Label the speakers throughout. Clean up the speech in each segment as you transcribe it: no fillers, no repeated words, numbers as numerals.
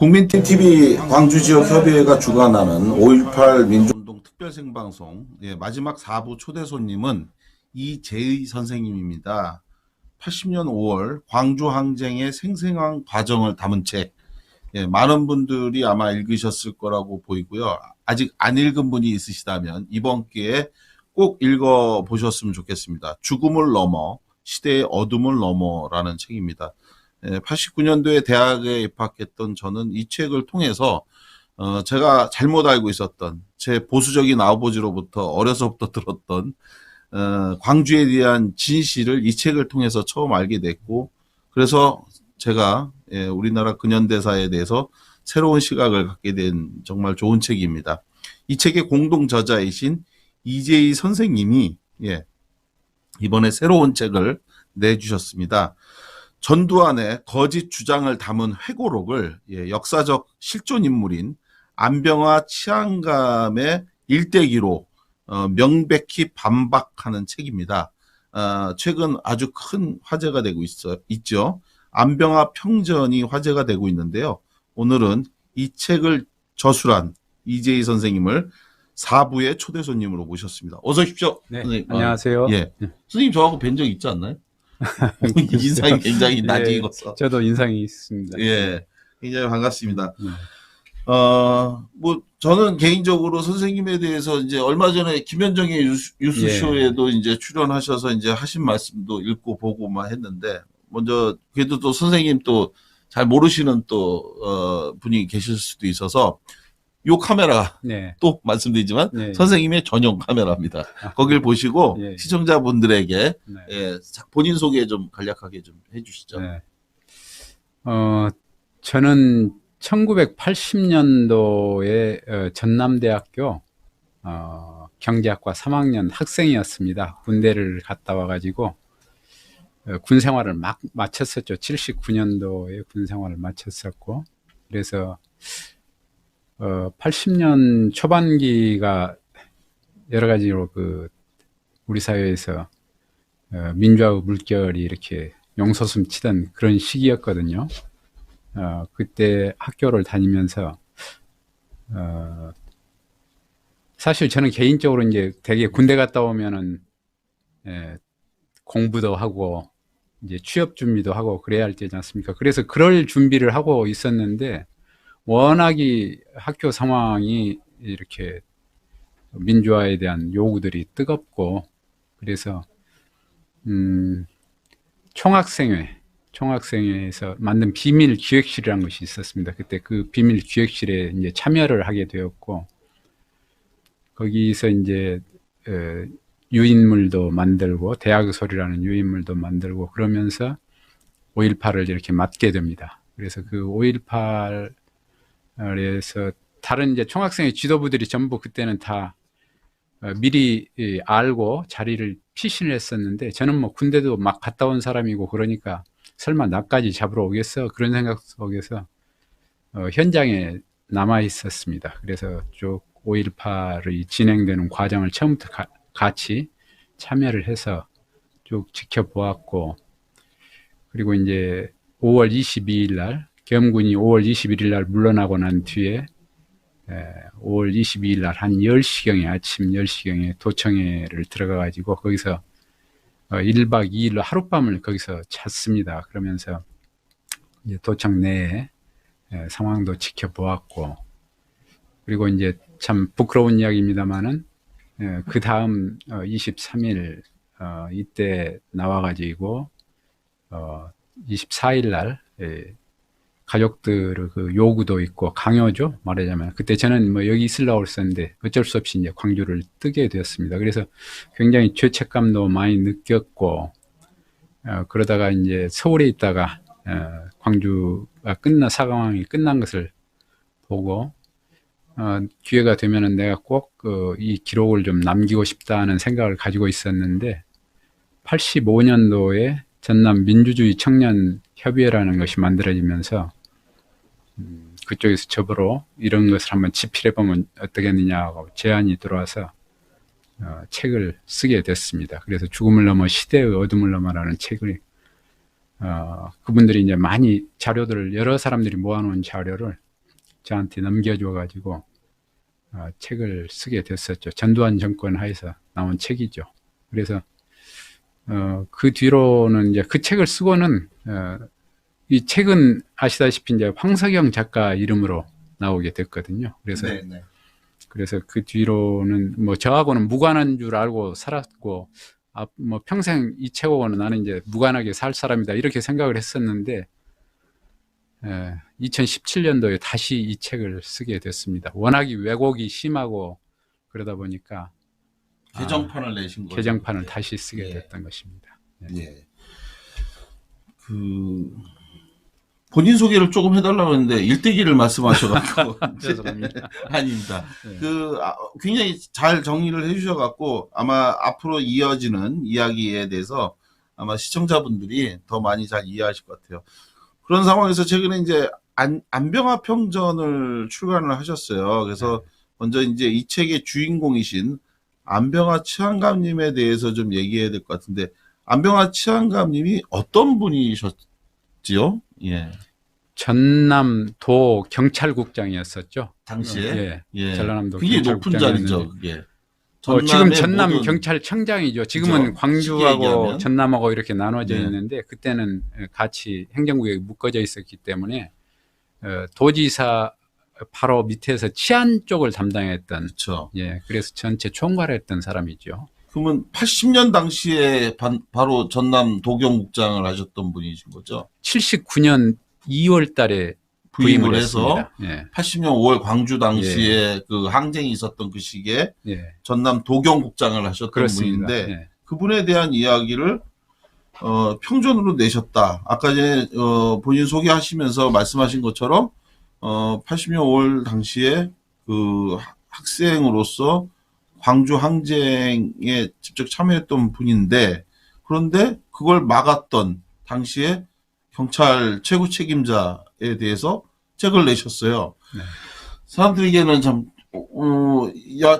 Speaker 1: 국민TV 광주지역협의회가 주관하는 5.18 민주운동 특별생방송 마지막 4부 초대 손님은 이재의 선생님입니다. 80년 5월 광주항쟁의 생생한 과정을 담은 책, 많은 분들이 아마 읽으셨을 거라고 보이고요. 아직 안 읽은 분이 있으시다면 이번 기회에 꼭 읽어보셨으면 좋겠습니다. 죽음을 넘어, 시대의 어둠을 넘어라는 책입니다. 89년도에 대학에 입학했던 저는 이 책을 통해서 제가 잘못 알고 있었던 제 보수적인 아버지로부터 어려서부터 들었던 광주에 대한 진실을 이 책을 통해서 처음 알게 됐고, 그래서 제가 우리나라 근현대사에 대해서 새로운 시각을 갖게 된 정말 좋은 책입니다. 이 책의 공동 저자이신 이재의 선생님이 이번에 새로운 책을 내주셨습니다. 전두환의 거짓 주장을 담은 회고록을 역사적 실존 인물인 안병화 치안감의 일대기로 명백히 반박하는 책입니다. 최근 아주 큰 화제가 되고 있죠. 안병화 평전이 화제가 되고 있는데요. 오늘은 이 책을 저술한 이재의 선생님을 4부의 초대 손님으로 모셨습니다. 어서 오십시오.
Speaker 2: 네,
Speaker 1: 선생님.
Speaker 2: 안녕하세요.
Speaker 1: 선생님 저하고 뵌 적 있지 않나요? 인상이 굉장히 낯익었어.
Speaker 2: 저도 인상이 있습니다.
Speaker 1: 굉장히 반갑습니다. 저는 개인적으로 선생님에 대해서 이제 얼마 전에 김현정의 뉴스쇼에도 이제 출연하셔서 이제 하신 말씀도 읽고 보고만 했는데, 먼저 그래도 또 선생님 또 잘 모르시는 또 분이 계실 수도 있어서 요 카메라 또 말씀드리지만 선생님의 전용 카메라입니다. 거길 보시고 시청자분들에게 본인 소개 좀 간략하게 좀 해주시죠.
Speaker 2: 저는 1980년도에 전남대학교 경제학과 3학년 학생이었습니다. 군대를 갔다 와가지고 군 생활을 막 마쳤었죠. 79년도에 군 생활을 마쳤었고, 그래서 80년 초반기가 여러 가지로 우리 사회에서 민주화의 물결이 이렇게 용솟음치던 그런 시기였거든요. 그때 학교를 다니면서 사실 저는 개인적으로 이제 되게 군대 갔다 오면은 공부도 하고 이제 취업 준비도 하고 그래야 할 때지 않습니까? 그래서 그럴 준비를 하고 있었는데, 워낙이 학교 상황이 이렇게 민주화에 대한 요구들이 뜨겁고, 그래서 총학생회에서 만든 비밀 기획실이라는 것이 있었습니다. 그때 그 비밀 기획실에 이제 참여를 하게 되었고, 거기서 이제 유인물도 만들고 대학의 소리라는 유인물도 만들고 그러면서 5.18을 이렇게 맡게 됩니다. 그래서 그 5.18 그래서 다른 이제 총학생회 지도부들이 전부 그때는 다 미리 알고 자리를 피신을 했었는데, 저는 뭐 군대도 막 갔다 온 사람이고 그러니까 설마 나까지 잡으러 오겠어, 그런 생각 속에서 현장에 남아 있었습니다. 그래서 쭉 5.18이 진행되는 과정을 처음부터 같이 참여를 해서 쭉 지켜보았고, 그리고 이제 5월 22일 날 계엄군이 5월 21일 날 물러나고 난 뒤에 5월 22일 날 한 10시경에 아침 10시경에 도청회를 들어가 가지고 거기서 1박 2일로 하룻밤을 거기서 잤습니다. 그러면서 이제 도청 내에 상황도 지켜보았고, 그리고 이제 참 부끄러운 이야기입니다만은 그 다음 23일 이때 나와가지고 24일 날 가족들의 그 요구도 있고 강요죠, 말하자면. 그때 저는 뭐 여기 있으려고 했었는데 어쩔 수 없이 이제 광주를 뜨게 되었습니다. 그래서 굉장히 죄책감도 많이 느꼈고, 그러다가 이제 서울에 있다가 광주가 사강왕이 끝난 것을 보고 기회가 되면은 내가 꼭 이 기록을 좀 남기고 싶다는 생각을 가지고 있었는데, 85년도에 전남 민주주의 청년 협의회라는 것이 만들어지면서 그쪽에서 저보러 이런 것을 한번 집필해 보면 어떻겠느냐고 제안이 들어와서 책을 쓰게 됐습니다. 그래서 죽음을 넘어 시대의 어둠을 넘어라는 책을 그분들이 이제 많이 자료들을, 여러 사람들이 모아놓은 자료를 저한테 넘겨줘가지고 책을 쓰게 됐었죠. 전두환 정권 하에서 나온 책이죠. 그래서 그 뒤로는 이제 그 책을 쓰고는 이 책은 아시다시피 이제 황석영 작가 이름으로 나오게 됐거든요. 그래서
Speaker 1: 네네.
Speaker 2: 그래서 그 뒤로는 뭐 저하고는 무관한 줄 알고 살았고, 뭐 평생 이 책하고는 나는 이제 무관하게 살 사람이다 이렇게 생각을 했었는데, 2017년도에 다시 이 책을 쓰게 됐습니다. 워낙이 왜곡이 심하고 그러다 보니까
Speaker 1: 개정판을 내신 거죠.
Speaker 2: 개정판을
Speaker 1: 예.
Speaker 2: 다시 쓰게
Speaker 1: 예.
Speaker 2: 됐던 것입니다.
Speaker 1: 예. 본인 소개를 조금 해달라고 했는데 일대기를 말씀하셔가지고
Speaker 2: 죄송합니다.
Speaker 1: 아닙니다.
Speaker 2: 네.
Speaker 1: 굉장히 잘 정리를 해주셔갖고 아마 앞으로 이어지는 이야기에 대해서 아마 시청자분들이 더 많이 잘 이해하실 것 같아요. 그런 상황에서 최근에 이제 안병화 평전을 출간을 하셨어요. 그래서 먼저 이제 이 책의 주인공이신 안병화 치안감님에 대해서 좀 얘기해야 될 것 같은데, 안병화 치안감님이 어떤 분이셨지요? 예.
Speaker 2: 전남도 경찰국장이었었죠.
Speaker 1: 당시에?
Speaker 2: 예. 전라남도
Speaker 1: 굉장히 높은 자리죠,
Speaker 2: 경찰국장이었는데,
Speaker 1: 그게.
Speaker 2: 지금 전남 경찰청장이죠. 지금은
Speaker 1: 그죠? 시기에
Speaker 2: 광주하고
Speaker 1: 얘기하면.
Speaker 2: 전남하고 이렇게 나눠져
Speaker 1: 네.
Speaker 2: 있는데, 그때는 같이 행정구역에 묶어져 있었기 때문에 도지사 바로 밑에서 치안 쪽을 담당했던,
Speaker 1: 그렇죠.
Speaker 2: 예, 그래서 전체 총괄을 했던 사람이죠.
Speaker 1: 그러면 80년 당시에 바로 전남 도경국장을 하셨던 분이신 거죠?
Speaker 2: 79년 2월 달에
Speaker 1: 부임을 해서
Speaker 2: 했습니다. 예.
Speaker 1: 80년 5월 광주 당시에 그 항쟁이 있었던 그 시기에
Speaker 2: 예.
Speaker 1: 전남 도경국장을 하셨던
Speaker 2: 그렇습니다.
Speaker 1: 분인데,
Speaker 2: 예.
Speaker 1: 그분에 대한 이야기를 평전으로 내셨다. 아까 전에 본인 소개하시면서 말씀하신 것처럼 80년 5월 당시에 그 학생으로서 광주 항쟁에 직접 참여했던 분인데, 그런데 그걸 막았던 당시에 경찰 최고 책임자에 대해서 책을 내셨어요.
Speaker 2: 네.
Speaker 1: 사람들에게는 참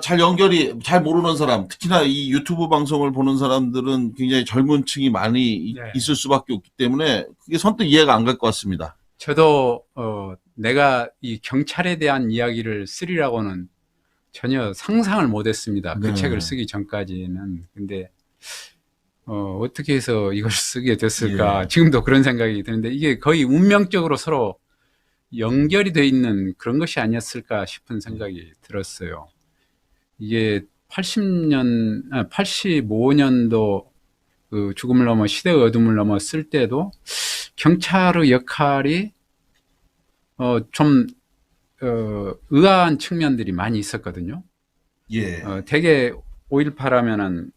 Speaker 1: 잘 연결이 잘 모르는 사람, 특히나 이 유튜브 방송을 보는 사람들은 굉장히 젊은 층이 많이
Speaker 2: 네.
Speaker 1: 있을 수밖에 없기 때문에 그게 선뜻 이해가 안 갈 것 같습니다.
Speaker 2: 저도 내가 이 경찰에 대한 이야기를 쓰리라고는 전혀 상상을 못했습니다. 그
Speaker 1: 네.
Speaker 2: 책을 쓰기 전까지는. 근데 어떻게 해서 이걸 쓰게 됐을까?
Speaker 1: 예.
Speaker 2: 지금도 그런 생각이 드는데, 이게 거의 운명적으로 서로 연결이 돼 있는 그런 것이 아니었을까 싶은 생각이 들었어요. 이게 85년도 그 죽음을 넘어 시대의 어둠을 넘어 쓸 때도 경찰의 역할이 좀 의아한 측면들이 많이 있었거든요.
Speaker 1: 예.
Speaker 2: 대개 5.18 하면은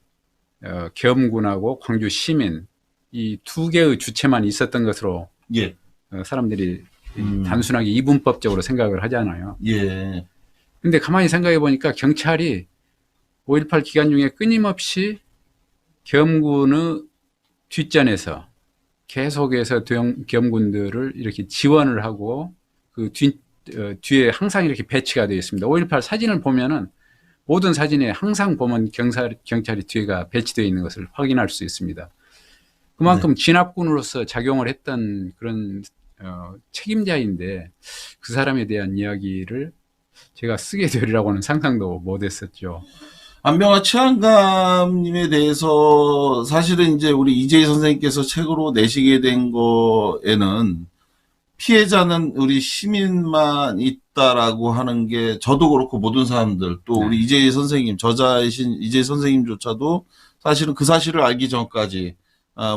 Speaker 2: 계엄군하고 광주 시민 이 두 개의 주체만 있었던 것으로
Speaker 1: 예.
Speaker 2: 사람들이 단순하게 이분법적으로 생각을 하잖아요.
Speaker 1: 예.
Speaker 2: 근데 가만히 생각해 보니까 경찰이 5.18 기간 중에 끊임없이 계엄군의 뒷전에서 계속해서 계엄군들을 이렇게 지원을 하고 그 뒤에 항상 이렇게 배치가 되어 있습니다. 5.18 사진을 보면은 모든 사진에 항상 보면 경찰이 뒤에가 배치되어 있는 것을 확인할 수 있습니다. 그만큼 진압군으로서 작용을 했던 그런 책임자인데, 그 사람에 대한 이야기를 제가 쓰게 되리라고는 상상도 못했었죠.
Speaker 1: 안병화 치안감님에 대해서 사실은 이제 우리 이재희 선생님께서 책으로 내시게 된 거에는 피해자는 우리 시민만 있다라고 하는 게 저도 그렇고 모든 사람들, 또 우리 이재희 선생님, 저자이신 이재희 선생님조차도 사실은 그 사실을 알기 전까지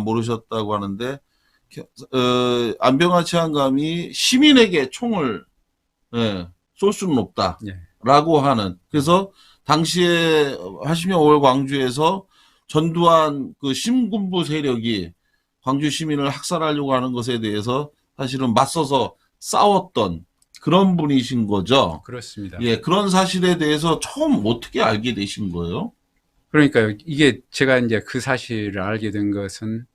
Speaker 1: 모르셨다고 하는데, 안병화 치안감이 시민에게 총을 쏠 수는 없다라고 하는, 그래서 당시에 80년 5월 광주에서 전두환 그 신군부 세력이 광주 시민을 학살하려고 하는 것에 대해서 사실은 맞서서 싸웠던 그런 분이신 거죠.
Speaker 2: 그렇습니다.
Speaker 1: 예, 그런 사실에 대해서 처음 어떻게 알게 되신 거예요?
Speaker 2: 그러니까요. 이게 제가 이제 그 사실을 알게 된 것은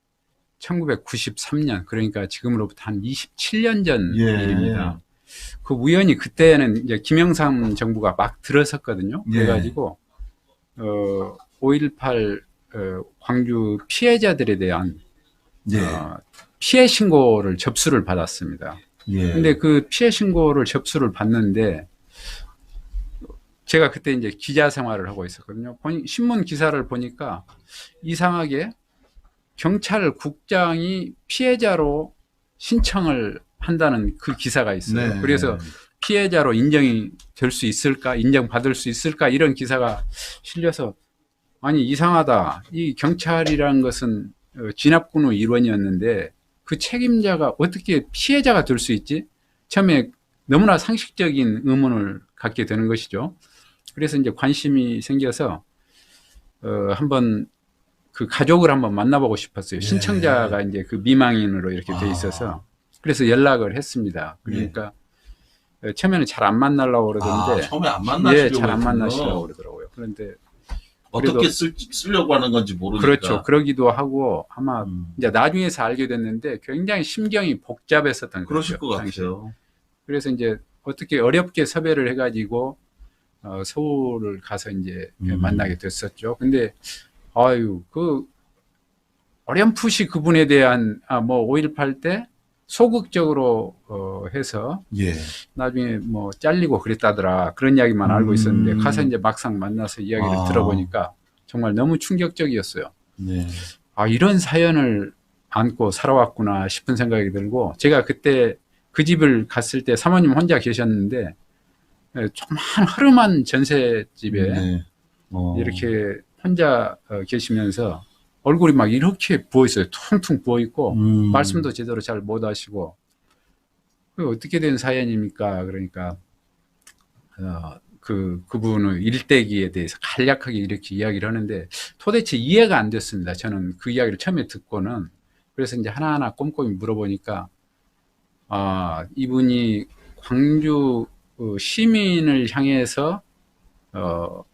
Speaker 2: 1993년, 그러니까 지금으로부터 한 27년 전 일입니다. 그 우연히 그때는 이제 김영삼 정부가 막 들어섰거든요. 그래가지고 5.18 광주 피해자들에 대한 피해 신고를 접수를 받았습니다.
Speaker 1: 예.
Speaker 2: 근데 그 피해 신고를 접수를 받는데 제가 그때 이제 기자 생활을 하고 있었거든요. 신문 기사를 보니까 이상하게 경찰국장이 피해자로 신청을 한다는 그 기사가 있어요.
Speaker 1: 네.
Speaker 2: 그래서 피해자로 인정이 될 수 있을까, 인정받을 수 있을까 이런 기사가 실려서 아니 이상하다. 이 경찰이라는 것은 진압군의 일원이었는데 그 책임자가 어떻게 피해자가 될 수 있지? 처음에 너무나 상식적인 의문을 갖게 되는 것이죠. 그래서 이제 관심이 생겨서 한번 그 가족을 한번 만나보고 싶었어요.
Speaker 1: 네.
Speaker 2: 신청자가 이제 그 미망인으로 이렇게 돼 있어서 그래서 연락을 했습니다. 그러니까 처음에는 잘 안 만나려고 그러던데
Speaker 1: 처음에 안 만나시려고
Speaker 2: 예, 잘 안
Speaker 1: 했군요.
Speaker 2: 만나시려고 그러더라고요. 그런데
Speaker 1: 어떻게 쓰려고 하는 건지 모르니까.
Speaker 2: 그렇죠. 그러기도 하고 아마 이제 나중에서 알게 됐는데 굉장히 심경이 복잡했었던
Speaker 1: 그러실
Speaker 2: 거죠,
Speaker 1: 것
Speaker 2: 당시에.
Speaker 1: 같아요.
Speaker 2: 그래서 이제 어떻게 어렵게 섭외를 해가지고 서울을 가서 이제 만나게 됐었죠. 근데 아유 그 어렴풋이 그분에 대한 뭐 5.18 때 소극적으로 해서
Speaker 1: 예.
Speaker 2: 나중에 뭐 잘리고 그랬다더라 그런 이야기만 알고 있었는데 가서 이제 막상 만나서 이야기를 들어보니까 정말 너무 충격적이었어요.
Speaker 1: 네.
Speaker 2: 이런 사연을 안고 살아왔구나 싶은 생각이 들고 제가 그때 그 집을 갔을 때 사모님 혼자 계셨는데 조그만 허름한 전셋집에
Speaker 1: 네.
Speaker 2: 이렇게 혼자 계시면서 얼굴이 막 이렇게 부어있어요. 퉁퉁 부어있고 말씀도 제대로 잘 못 하시고 어떻게 된 사연입니까? 그러니까 그분의 일대기에 대해서 간략하게 이렇게 이야기를 하는데 도대체 이해가 안 됐습니다. 저는 그 이야기를 처음에 듣고는 그래서 이제 하나하나 꼼꼼히 물어보니까 이분이 광주 시민을 향해서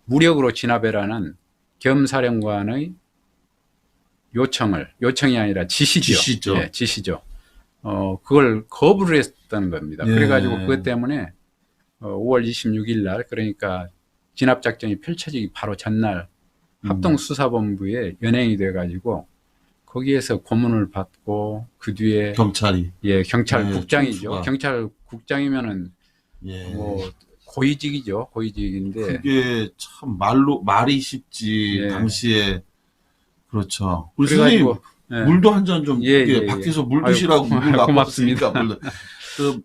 Speaker 2: 무력으로 진압해라는 겸사령관의 요청이 아니라 지시죠. 예, 지시죠. 그걸 거부를 했다는 겁니다.
Speaker 1: 예.
Speaker 2: 그래가지고 그것 때문에 5월 26일 날 그러니까 진압작전이 펼쳐지기 바로 전날 합동수사본부에 연행이 돼가지고 거기에서 고문을 받고 그 뒤에
Speaker 1: 경찰이
Speaker 2: 경찰국장이죠.
Speaker 1: 총수가.
Speaker 2: 경찰국장이면은 뭐 고위직이죠. 고위직인데
Speaker 1: 그게 참 말이 쉽지 당시에 그렇죠. 우리
Speaker 2: 그래가지고
Speaker 1: 선생님 물도 한 잔 좀 밖에서 물 드시라고 물 갖고
Speaker 2: 고맙습니다.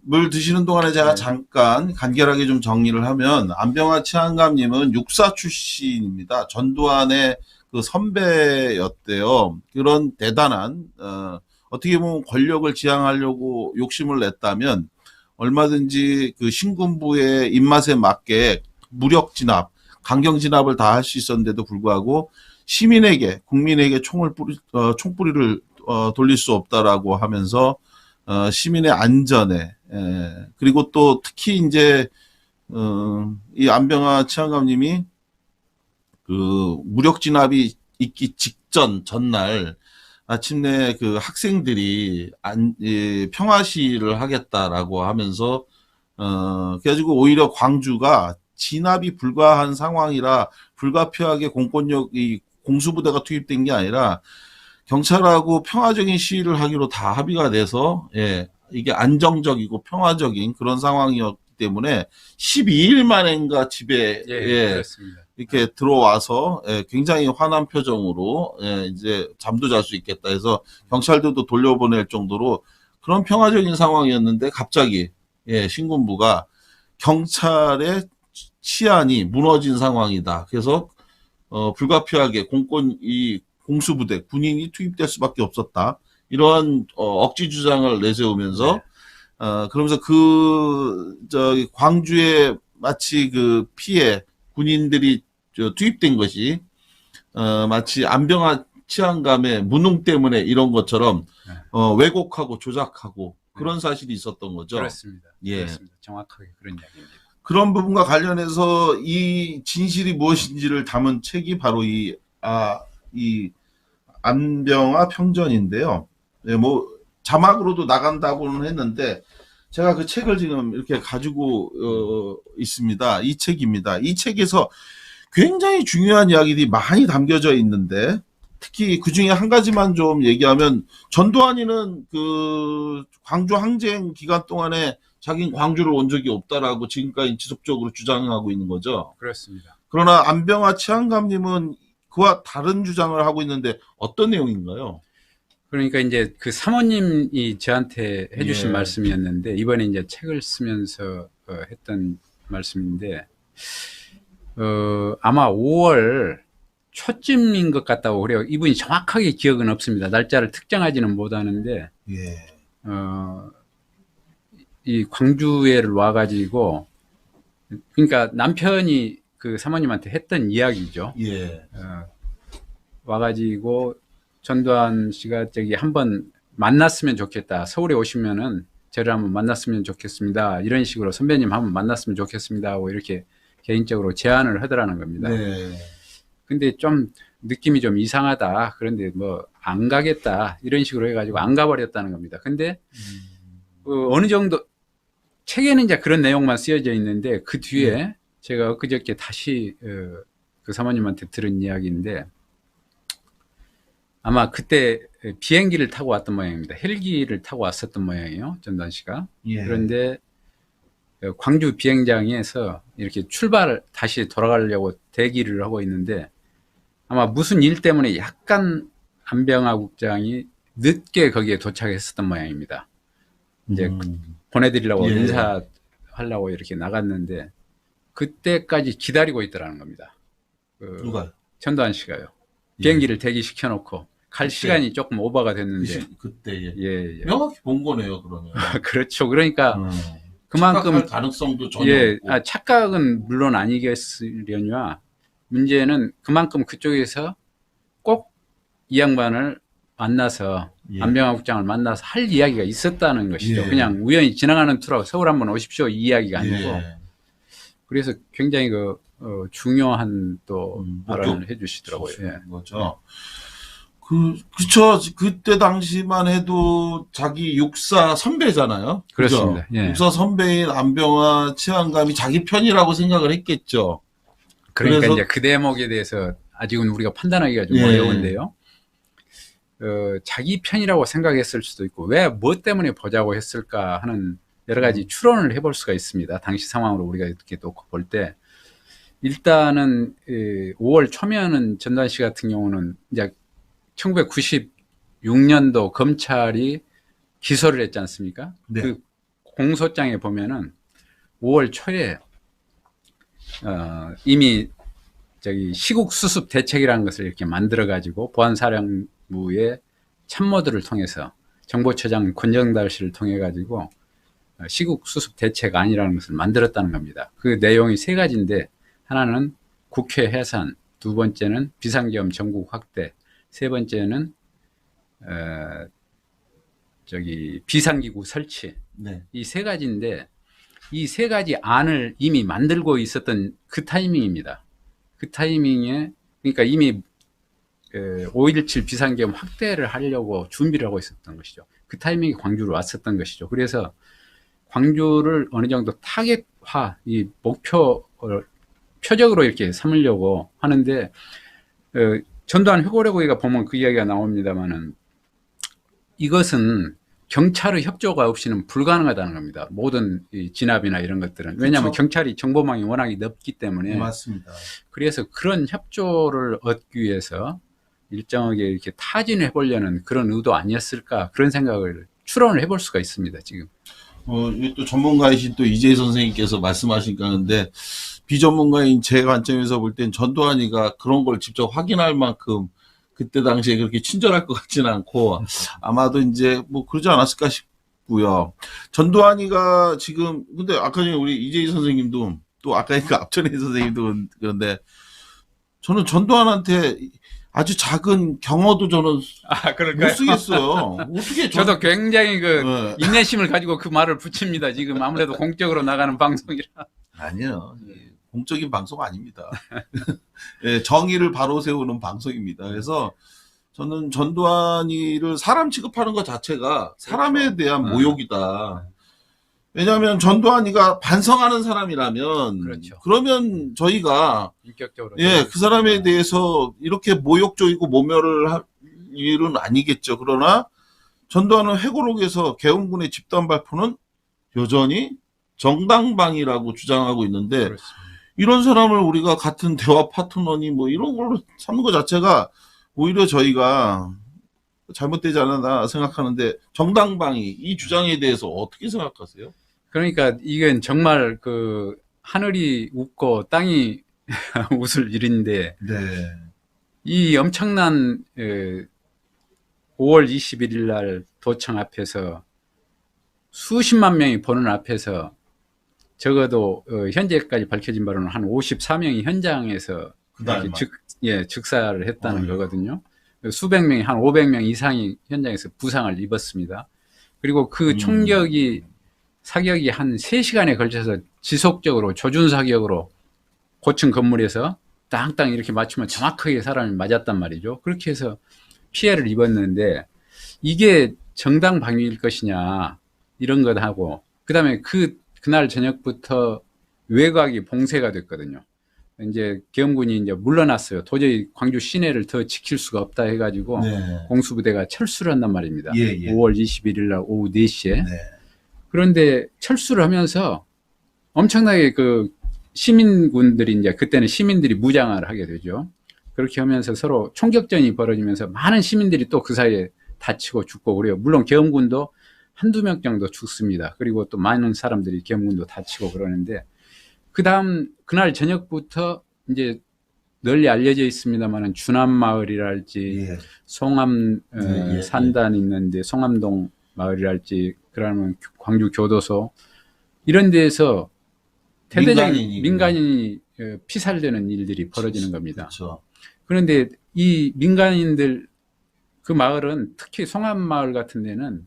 Speaker 1: 물 드시는 동안에 제가 잠깐 간결하게 좀 정리를 하면 안병화 치안감님은 육사 출신입니다. 전두환의 그 선배였대요. 그런 대단한 어떻게 보면 권력을 지향하려고 욕심을 냈다면 얼마든지 그 신군부의 입맛에 맞게 무력 진압, 강경 진압을 다 할 수 있었는데도 불구하고 시민에게 국민에게 총뿌리를 돌릴 수 없다라고 하면서 시민의 안전에 그리고 또 특히 이제 이 안병화 치안감님이 그 무력 진압이 있기 직전 전날 아침내 그 학생들이 평화 시위를 하겠다라고 하면서 그래가지고 오히려 광주가 진압이 불가한 상황이라 불가피하게 공권력이 공수부대가 투입된 게 아니라 경찰하고 평화적인 시위를 하기로 다 합의가 돼서 이게 안정적이고 평화적인 그런 상황이었기 때문에 12일 만인가 집에 이렇게 들어와서 굉장히 화난 표정으로 이제 잠도 잘 수 있겠다 해서 경찰들도 돌려보낼 정도로 그런 평화적인 상황이었는데 갑자기 신군부가 경찰의 치안이 무너진 상황이다. 그래서 불가피하게 이 공수부대 군인이 투입될 수밖에 없었다. 이런 억지 주장을 내세우면서 그러면서 광주에 마치 그 피해 군인들이 투입된 것이 마치 안병화 치안감의 무능 때문에 이런 것처럼 왜곡하고 조작하고 그런 사실이 있었던 거죠.
Speaker 2: 그렇습니다. 그렇습니다. 정확하게 그런 이야기입니다.
Speaker 1: 그런 부분과 관련해서 이 진실이 무엇인지를 담은 책이 바로 이 안병화 평전인데요. 뭐 자막으로도 나간다고는 했는데 제가 그 책을 지금 이렇게 가지고 있습니다. 이 책입니다. 이 책에서 굉장히 중요한 이야기들이 많이 담겨져 있는데 특히 그 중에 한 가지만 좀 얘기하면 전두환이는 그 광주 항쟁 기간 동안에 자기는 광주를 온 적이 없다라고 지금까지 지속적으로 주장하고 있는 거죠.
Speaker 2: 그렇습니다.
Speaker 1: 그러나 안병화 치안감님은 그와 다른 주장을 하고 있는데 어떤 내용인가요?
Speaker 2: 그러니까 이제 그 사모님이 저한테 해주신
Speaker 1: 예.
Speaker 2: 말씀이었는데 이번에 이제 책을 쓰면서 했던 말씀인데 아마 5월 초쯤인 것 같다고 그래요. 이분이 정확하게 기억은 없습니다. 날짜를 특정하지는 못하는데
Speaker 1: 예.
Speaker 2: 이 광주에를 와가지고 그러니까 남편이 그 사모님한테 했던 이야기죠.
Speaker 1: 예.
Speaker 2: 와가지고 전두환 씨가 저기 한번 만났으면 좋겠다. 서울에 오시면은 저를 한번 만났으면 좋겠습니다. 이런 식으로 선배님 한번 만났으면 좋겠습니다 하고 이렇게 개인적으로 제안을 하더라는 겁니다.
Speaker 1: 네.
Speaker 2: 근데 좀 느낌이 좀 이상하다. 그런데 뭐 안 가겠다. 이런 식으로 해가지고 안 가버렸다는 겁니다. 근데 어느 정도 책에는 이제 그런 내용만 쓰여져 있는데 그 뒤에 제가 엊그저께 다시 그 사모님한테 들은 이야기인데 아마 그때 비행기를 타고 왔던 모양입니다. 헬기를 타고 왔었던 모양이에요. 전두환 씨가.
Speaker 1: 예.
Speaker 2: 그런데 광주 비행장에서 이렇게 다시 돌아가려고 대기를 하고 있는데 아마 무슨 일 때문에 약간 안병화 국장이 늦게 거기에 도착했었던 모양입니다. 이제 보내드리려고
Speaker 1: 예.
Speaker 2: 인사하려고 이렇게 나갔는데 그때까지 기다리고 있더라는 겁니다.
Speaker 1: 누가요?
Speaker 2: 전두환 씨가요. 비행기를 대기시켜놓고 갈
Speaker 1: 그때.
Speaker 2: 시간이 조금 오버가 됐는데
Speaker 1: 그때
Speaker 2: 예.
Speaker 1: 명확히 본 거네요, 그러면.
Speaker 2: 그렇죠. 그러니까 그만큼
Speaker 1: 착각할 가능성도 전혀
Speaker 2: 예,
Speaker 1: 없고.
Speaker 2: 착각은 물론 아니겠으려니와 문제는 그만큼 그쪽에서 꼭 이 양반을 만나서
Speaker 1: 예.
Speaker 2: 안병화 국장을 만나서 할 이야기가 있었다는 것이죠.
Speaker 1: 예.
Speaker 2: 그냥 우연히 지나가는 투라고 서울 한번 오십시오 이 이야기가 아니고
Speaker 1: 예.
Speaker 2: 그래서 굉장히 중요한 또 발언을
Speaker 1: 목격
Speaker 2: 해주시더라고요. 예.
Speaker 1: 거죠. 그쵸. 그때 당시만 해도 자기 육사 선배잖아요. 그죠?
Speaker 2: 그렇습니다. 예.
Speaker 1: 육사 선배인 안병화 치안감이 자기 편이라고 생각을 했겠죠.
Speaker 2: 그러니까
Speaker 1: 그래서-
Speaker 2: 이제 그 대목에 대해서 아직은 우리가 판단하기가 좀
Speaker 1: 예.
Speaker 2: 어려운데요. 자기 편이라고 생각했을 수도 있고 왜 뭐 때문에 보자고 했을까 하는 여러 가지 추론을 해볼 수가 있습니다. 당시 상황으로 우리가 이렇게 놓고 볼 때 일단은 5월 초면은 전두환 씨 같은 경우는 이제 1996년도 검찰이 기소를 했지 않습니까?
Speaker 1: 네.
Speaker 2: 그 공소장에 보면은 5월 초에 이미 저기 시국 수습 대책이라는 것을 이렇게 만들어 가지고 보안사령부의 참모들을 통해서 정보처장 권정달 씨를 통해 가지고 시국 수습 대책안이라는 것을 만들었다는 겁니다. 그 내용이 세 가지인데 하나는 국회 해산, 두 번째는 비상계엄 전국 확대, 세 번째는 비상기구 설치.
Speaker 1: 네.
Speaker 2: 이 세 가지인데 이 세 가지 안을 이미 만들고 있었던 그 타이밍입니다. 그 타이밍에 그러니까 이미 5.17 비상계엄 확대를 하려고 준비를 하고 있었던 것이죠. 그 타이밍에 광주로 왔었던 것이죠. 그래서 광주를 어느 정도 타겟화, 이 표적으로 이렇게 삼으려고 하는데 전두환 회고록에 보면 그 이야기가 나옵니다만은 이것은 경찰의 협조가 없이는 불가능하다는 겁니다. 모든 이 진압이나 이런 것들은. 왜냐하면
Speaker 1: 그렇죠.
Speaker 2: 경찰이 정보망이 워낙에 넓기 때문에.
Speaker 1: 맞습니다.
Speaker 2: 그래서 그런 협조를 얻기 위해서 일정하게 이렇게 타진해 보려는 그런 의도 아니었을까 그런 생각을 추론을 해볼 수가 있습니다. 지금.
Speaker 1: 이게 또 전문가이신 또 이재희 선생님께서 말씀하시니까 근데 비전문가인 제 관점에서 볼 땐 전두환이가 그런 걸 직접 확인할 만큼 그때 당시에 그렇게 친절할 것 같지는 않고 아마도 이제 뭐 그러지 않았을까 싶고요. 전두환이가 지금 근데 아까 전에 우리 이재희 선생님도 또 아까 그 앞전에 선생님도 그런데 저는 전두환한테 아주 작은 경어도 저는 못 쓰겠어요. 어떻게
Speaker 2: 저도 굉장히
Speaker 1: 네.
Speaker 2: 인내심을 가지고 그 말을 붙입니다. 지금 아무래도 공적으로 나가는 방송이라.
Speaker 1: 아니요. 공적인 방송 아닙니다. 예, 정의를 바로 세우는 방송입니다. 그래서 저는 전두환이를 사람 취급하는 것 자체가 사람에 대한 모욕이다. 왜냐하면 전두환이가 반성하는 사람이라면
Speaker 2: 그렇죠.
Speaker 1: 그러면 저희가
Speaker 2: 인격적으로
Speaker 1: 그 사람에 대해서 이렇게 모욕적이고 모멸을 할 일은 아니겠죠. 그러나 전두환은 회고록에서 계엄군의 집단 발표는 여전히 정당방위라고 주장하고 있는데
Speaker 2: 그렇습니다. 이런
Speaker 1: 사람을 우리가 같은 대화 파트너니 뭐 이런 걸로 삼는 것 자체가 오히려 저희가 잘못되지 않았나 생각하는데 정당방위 이 주장에 대해서 어떻게 생각하세요?
Speaker 2: 그러니까 이건 정말 그 하늘이 웃고 땅이 웃을 일인데
Speaker 1: 네.
Speaker 2: 이 엄청난 5월 21일 날 도청 앞에서 수십만 명이 보는 앞에서 적어도 현재까지 밝혀진 바로는 한 54명이 현장에서
Speaker 1: 그날만.
Speaker 2: 즉사를 했다는
Speaker 1: 예.
Speaker 2: 거거든요. 수백 명이 한 500명 이상이 현장에서 부상을 입었습니다. 그리고 그 총격이 사격이 한 3시간에 걸쳐서 지속적으로 조준 사격으로 고층 건물에서 땅땅 이렇게 맞추면 정확하게 사람이 맞았단 말이죠. 그렇게 해서 피해를 입었는데 이게 정당 방위일 것이냐 이런 것 하고 그다음에 그날 저녁부터 외곽이 봉쇄가 됐거든요. 이제 계엄군이 이제 물러났어요. 도저히 광주 시내를 더 지킬 수가 없다 해가지고
Speaker 1: 네.
Speaker 2: 공수부대가 철수를 한단 말입니다.
Speaker 1: 예.
Speaker 2: 5월 21일 날 오후 4시에.
Speaker 1: 네.
Speaker 2: 그런데 철수를 하면서 엄청나게 그 시민군들이 이제 그때는 시민들이 무장을 하게 되죠. 그렇게 하면서 서로 총격전이 벌어지면서 많은 시민들이 또 그 사이에 다치고 죽고 그래요. 물론 계엄군도 한두 명 정도 죽습니다. 그리고 또 많은 사람들이 계엄군도 다치고 그러는데 그다음 그날 저녁부터 이제 널리 알려져 있습니다만은 주남마을이랄지
Speaker 1: 예.
Speaker 2: 송암
Speaker 1: 예.
Speaker 2: 산단 있는데 송암동 마을이랄지 그러면 광주 교도소 이런 데에서 대대적인 민간인이 피살되는 일들이 벌어지는 겁니다.
Speaker 1: 그렇죠.
Speaker 2: 그런데 이 민간인들 그 마을은 특히 송암마을 같은 데는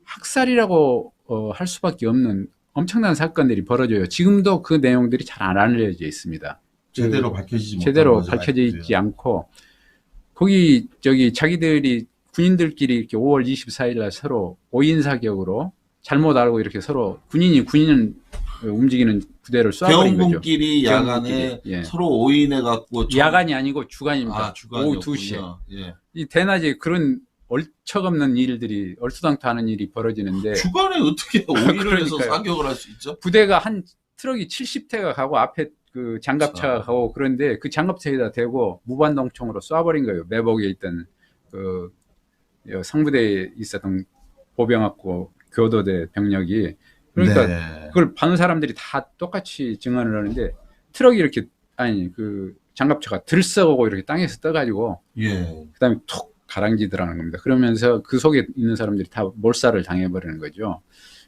Speaker 2: 학살이라고 할 수밖에 없는 엄청난 사건들이 벌어져요. 지금도 그 내용들이 잘 안 알려져 있습니다.
Speaker 1: 제대로 밝혀지지
Speaker 2: 제대로
Speaker 1: 못한
Speaker 2: 밝혀져
Speaker 1: 거죠.
Speaker 2: 있지 않고 거기 자기들이 군인들끼리 이렇게 5월 24일 날 서로 오인 사격으로 잘못 알고 이렇게 서로 군인은 움직이는 부대를 쏴버린 거죠.
Speaker 1: 계엄군끼리 야간에
Speaker 2: 예.
Speaker 1: 서로 오인해 갖고
Speaker 2: 야간이 아니고 주간입니다.
Speaker 1: 주간이었군요.
Speaker 2: 오후 2시에.
Speaker 1: 예.
Speaker 2: 이 대낮에 그런 얼척없는 일들이 얼토당토하는 일이 벌어지는데
Speaker 1: 주간에 어떻게 오인을 해서
Speaker 2: 그러니까요.
Speaker 1: 사격을 할 수 있죠?
Speaker 2: 부대가 한 트럭이 70대가 가고 앞에 그 장갑차가 가고 그런데 그 장갑차에다 대고 무반동총으로 쏴버린 거예요. 매복에 있던 그 상부대에 있었던 보병학교 교도대 병력이 그러니까
Speaker 1: 네.
Speaker 2: 그걸 봐는 사람들이 다 똑같이 증언을 하는데 트럭이 이렇게 그 장갑차가 들썩하고 이렇게 땅에서 떠가지고
Speaker 1: 예.
Speaker 2: 그다음에 톡 가랑지더라는 겁니다. 그러면서 그 속에 있는 사람들이 다 몰살을 당해버리는 거죠.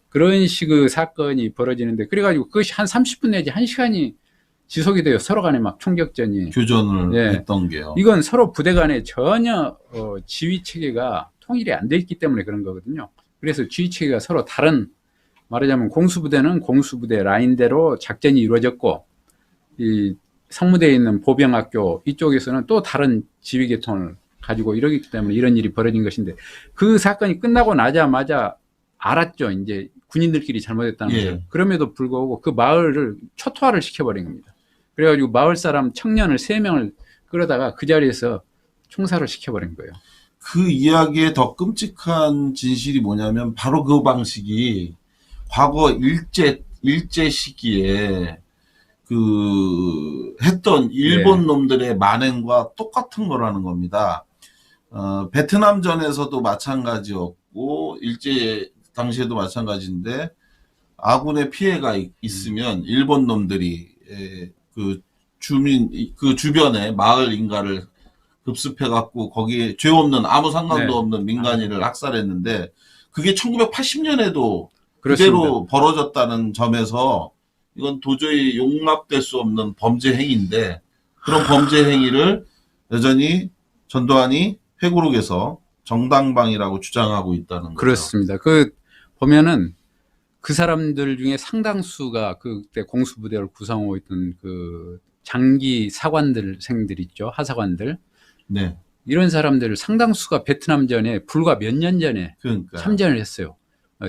Speaker 2: 그런 식의 사건이 벌어지는데 그래가지고 그것이 한 30분 내지 1시간이 지속이 돼요. 서로 간에 막 총격전이.
Speaker 1: 교전을
Speaker 2: 예.
Speaker 1: 했던 게요.
Speaker 2: 이건 서로 부대 간에 전혀 지휘 체계가 통일이 안 돼 있기 때문에 그런 거거든요. 그래서 지휘 체계가 서로 다른 말하자면 공수부대는 공수부대 라인대로 작전이 이루어졌고 이 상무대에 있는 보병학교 이쪽에서는 또 다른 지휘 계통을 가지고 이러기 때문에 이런 일이 벌어진 것인데 그 사건이 끝나고 나자마자 알았죠. 이제 군인들끼리 잘못했다는
Speaker 1: 예.
Speaker 2: 거죠. 그럼에도 불구하고 그 마을을 초토화를 시켜버린 겁니다. 그래가지고 마을 사람 청년을 3명을 끌어다가 그 자리에서 총살을 시켜버린 거예요.
Speaker 1: 그 이야기의 더 끔찍한 진실이 뭐냐면 바로 그 방식이 과거 일제 시기에 그 했던 일본 놈들의 만행과 똑같은 거라는 겁니다. 베트남전에서도 마찬가지였고 일제 당시에도 마찬가지인데 아군의 피해가 있으면 일본 놈들이 그 주변에 마을 인가를 급습해 갖고 거기에 죄 없는 아무 상관도 없는 민간인을 학살했는데 그게 1980년에도 그대로 벌어졌다는 점에서 이건 도저히 용납될 수 없는 범죄 행위인데 그런 범죄 행위를 여전히 전두환이 회고록에서 정당방위라고 주장하고 있다는 거죠.
Speaker 2: 그렇습니다. 그 보면은 그 사람들 중에 상당수가 그때 공수부대를 구성하고 있던 그 장기 사관들생들 있죠. 하사관들.
Speaker 1: 네.
Speaker 2: 이런 사람들 상당수가 베트남전에 불과 몇 년 전에
Speaker 1: 그러니까
Speaker 2: 참전을 했어요.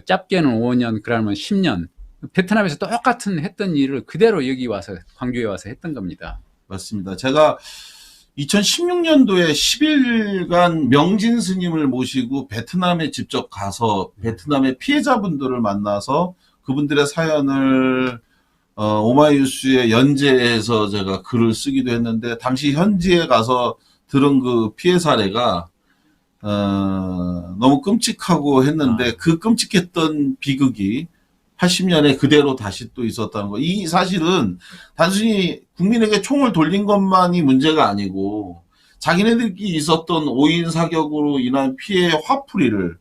Speaker 2: 짧게는 5년, 그러면 10년. 베트남에서 똑같은 했던 일을 그대로 여기 와서 광주에 와서 했던 겁니다.
Speaker 1: 맞습니다. 제가 2016년도에 10일간 명진 스님을 모시고 베트남에 직접 가서 베트남의 피해자분들을 만나서 그분들의 사연을 오마이뉴스에 연재해서 제가 글을 쓰기도 했는데, 당시 현지에 가서 들은 그 피해 사례가 너무 끔찍하고 했는데, 그 끔찍했던 비극이 80년에 그대로 다시 또 있었다는 거. 이 사실은 단순히 국민에게 총을 돌린 것만이 문제가 아니고, 자기네들끼리 있었던 5인 사격으로 인한 피해 화풀이를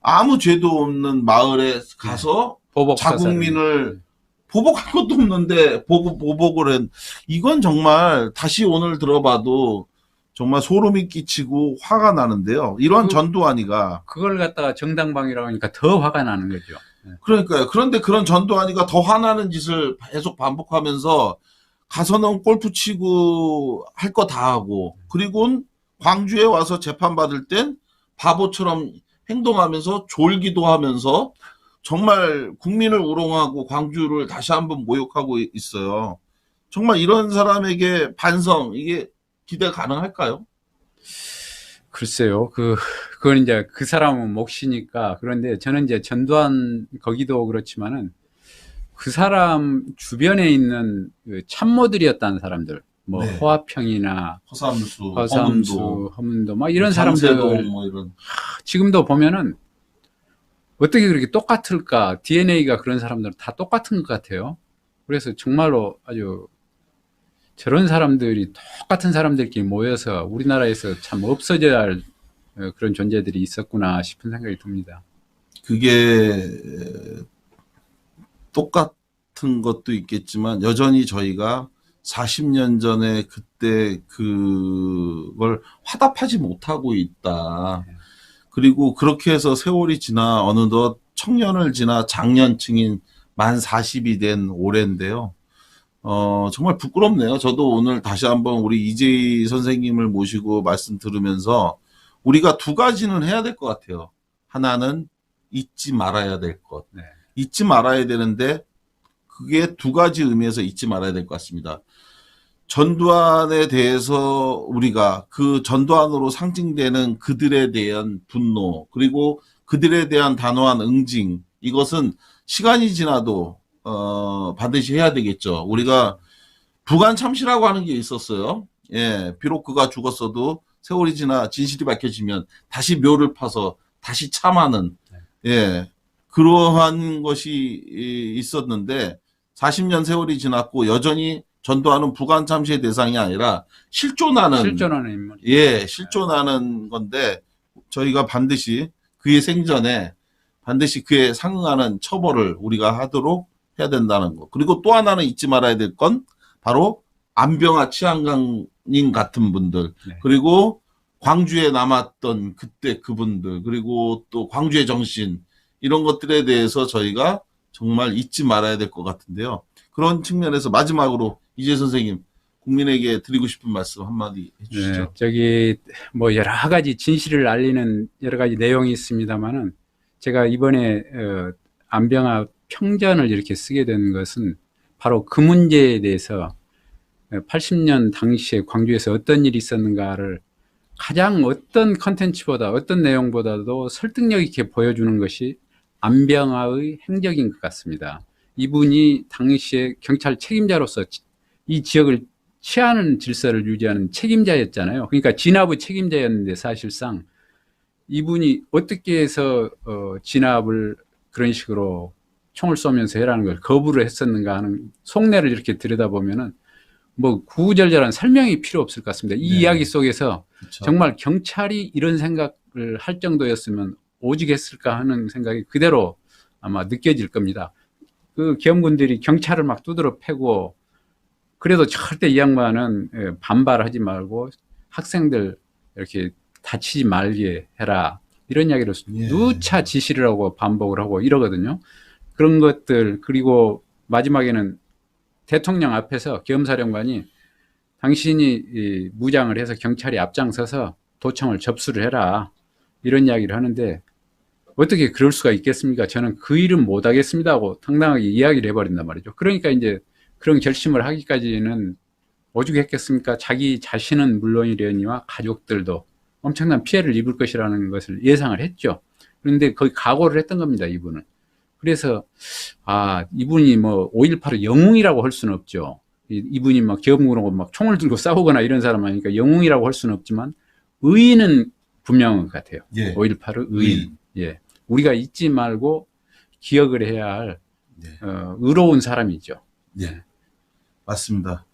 Speaker 1: 아무 죄도 없는 마을에 가서
Speaker 2: 보복
Speaker 1: 자국민을 보복할 것도 없는데 보복을 한, 이건 정말 다시 오늘 들어봐도 정말 소름이 끼치고 화가 나는데요. 이런 전두환이가,
Speaker 2: 그걸 갖다가 정당방위라고 하니까 더 화가 나는 거죠.
Speaker 1: 그러니까요. 그런데 그런 전두환이가 더 화나는 짓을 계속 반복하면서 가서는 골프 치고 할 거 다 하고, 그리고 광주에 와서 재판받을 땐 바보처럼 행동하면서 졸기도 하면서 정말 국민을 우롱하고 광주를 다시 한번 모욕하고 있어요. 정말 이런 사람에게 반성, 이게 기대 가능할까요?
Speaker 2: 글쎄요. 그건 이제 그 사람은 몫이니까. 그런데 저는 이제 전두환 거기도 그렇지만은 그 사람 주변에 있는 그 참모들이었다는 사람들, 뭐
Speaker 1: 네.
Speaker 2: 호화평이나
Speaker 1: 허삼수,
Speaker 2: 허문도 막 이런
Speaker 1: 장세동,
Speaker 2: 사람들
Speaker 1: 뭐 이런.
Speaker 2: 지금도 보면은 어떻게 그렇게 똑같을까? DNA가 그런 사람들은 다 똑같은 것 같아요. 그래서 정말로 아주 저런 사람들이 똑같은 사람들끼리 모여서 우리나라에서 참 없어져야 할 그런 존재들이 있었구나 싶은 생각이 듭니다.
Speaker 1: 그게 똑같은 것도 있겠지만 여전히 저희가 40년 전에 그때 그걸 화답하지 못하고 있다. 그리고 그렇게 해서 세월이 지나 어느덧 청년을 지나 장년층인 만 40이 된 올해인데요. 정말 부끄럽네요. 저도 오늘 다시 한번 우리 이재희 선생님을 모시고 말씀 들으면서 우리가 두 가지는 해야 될 것 같아요. 하나는 잊지 말아야 될 것.
Speaker 2: 네.
Speaker 1: 잊지 말아야 되는데 그게 두 가지 의미에서 잊지 말아야 될 것 같습니다. 전두환에 대해서 우리가 그 전두환으로 상징되는 그들에 대한 분노, 그리고 그들에 대한 단호한 응징, 이것은 시간이 지나도 반드시 해야 되겠죠. 우리가 부관 참시라고 하는 게 있었어요. 예, 비록 그가 죽었어도 세월이 지나 진실이 밝혀지면 다시 묘를 파서 다시 참하는, 예, 그러한 것이 있었는데 40년 세월이 지났고 여전히 전두환은 부관 참시의 대상이 아니라 실존하는
Speaker 2: 인물.
Speaker 1: 예, 실존하는 건데 저희가 반드시 그의 생전에 반드시 그에 상응하는 처벌을 우리가 하도록 해야 된다는 거. 그리고 또 하나는 잊지 말아야 될 건 바로 안병화 치안강님 같은 분들,
Speaker 2: 네.
Speaker 1: 그리고 광주에 남았던 그때 그분들, 그리고 또 광주의 정신, 이런 것들에 대해서 저희가 정말 잊지 말아야 될 것 같은데요. 그런 측면에서 마지막으로 이재 선생님, 국민에게 드리고 싶은 말씀 한마디 해주시죠.
Speaker 2: 네, 저기 뭐 여러 가지 진실을 알리는 여러 가지 내용이 있습니다만은 제가 이번에 안병화 평전을 이렇게 쓰게 된 것은 바로 그 문제에 대해서 80년 당시에 광주에서 어떤 일이 있었는가를 가장 어떤 컨텐츠보다 어떤 내용보다도 설득력 있게 보여주는 것이 안병화의 행적인 것 같습니다. 이분이 당시에 경찰 책임자로서 이 지역을 치안 질서를 유지하는 책임자였잖아요. 그러니까 진압의 책임자였는데 사실상 이분이 어떻게 해서 진압을 그런 식으로 총을 쏘면서 해라는 걸 거부를 했었는가 하는 속내를 이렇게 들여다보면은 뭐 구구절절한 설명이 필요 없을 것 같습니다. 이
Speaker 1: 네.
Speaker 2: 이야기 속에서
Speaker 1: 그렇죠.
Speaker 2: 정말 경찰이 이런 생각을 할 정도였으면 오직 했을까 하는 생각이 그대로 아마 느껴질 겁니다. 그 계엄군들이 경찰을 막 두드러 패고 그래도 절대 이 양반은 반발하지 말고 학생들 이렇게 다치지 말게 해라 이런 이야기를
Speaker 1: 예.
Speaker 2: 누차 지시를 하고 반복을 하고 이러거든요. 그런 것들 그리고 마지막에는 대통령 앞에서 계엄사령관이 당신이 무장을 해서 경찰이 앞장서서 도청을 접수를 해라 이런 이야기를 하는데 어떻게 그럴 수가 있겠습니까? 저는 그 일은 못 하겠습니다 하고 당당하게 이야기를 해버린단 말이죠. 그러니까 이제 그런 결심을 하기까지는 오죽했겠습니까? 자기 자신은 물론이려니와 가족들도 엄청난 피해를 입을 것이라는 것을 예상을 했죠. 그런데 거의 각오를 했던 겁니다, 이분은. 그래서 이분이 뭐 5.18을 영웅이라고 할 수는 없죠. 이분이 막 기업군하고 막 총을 들고 싸우거나 이런 사람 아니니까 영웅이라고 할 수는 없지만 의인은 분명한 것 같아요.
Speaker 1: 예.
Speaker 2: 5.18의 의인. 예. 우리가 잊지 말고 기억을 해야 할
Speaker 1: 네.
Speaker 2: 의로운 사람이죠.
Speaker 1: 네. 맞습니다.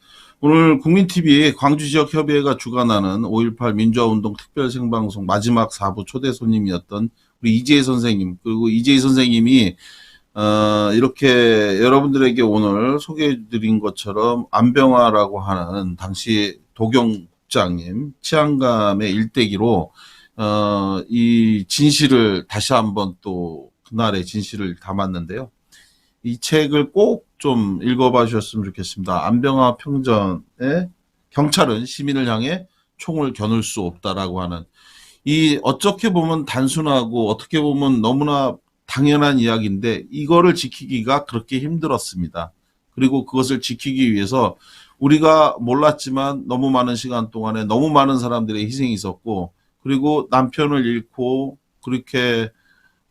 Speaker 1: 오늘 국민TV 광주지역협의회가 주관하는 5.18 민주화운동 특별생방송 마지막 4부 초대 손님이었던 우리 이재희 선생님, 그리고 이재희 선생님이 이렇게 여러분들에게 오늘 소개해드린 것처럼 안병화라고 하는 당시 도경국장님 치안감의 일대기로 이 진실을 다시 한번 또 그날의 진실을 담았는데요. 이 책을 꼭 좀 읽어봐 주셨으면 좋겠습니다. 안병화 평전에 경찰은 시민을 향해 총을 겨눌 수 없다라고 하는 이 어떻게 보면 단순하고 어떻게 보면 너무나 당연한 이야기인데 이거를 지키기가 그렇게 힘들었습니다. 그리고 그것을 지키기 위해서 우리가 몰랐지만 너무 많은 시간 동안에 너무 많은 사람들의 희생이 있었고 그리고 남편을 잃고 그렇게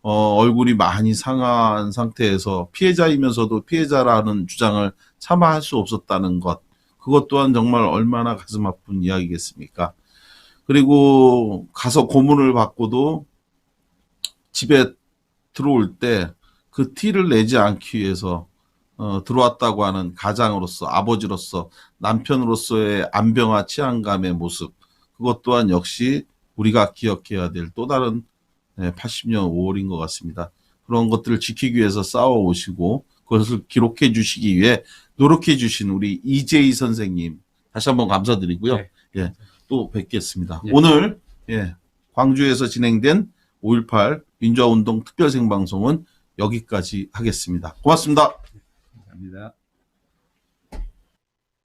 Speaker 1: 얼굴이 많이 상한 상태에서 피해자이면서도 피해자라는 주장을 차마 할 수 없었다는 것. 그것 또한 정말 얼마나 가슴 아픈 이야기겠습니까? 그리고 가서 고문을 받고도 집에 들어올 때 그 티를 내지 않기 위해서 들어왔다고 하는 가장으로서 아버지로서 남편으로서의 안병화 치안감의 모습. 그것 또한 역시 우리가 기억해야 될 또 다른 80년 5월인 것 같습니다. 그런 것들을 지키기 위해서 싸워오시고 그것을 기록해 주시기 위해 노력해 주신 우리 이재희 선생님 다시 한번 감사드리고요.
Speaker 2: 네.
Speaker 1: 예, 또 뵙겠습니다.
Speaker 2: 예.
Speaker 1: 오늘 광주에서 진행된 5.18 민주화운동 특별생방송은 여기까지 하겠습니다. 고맙습니다.
Speaker 2: 감사합니다.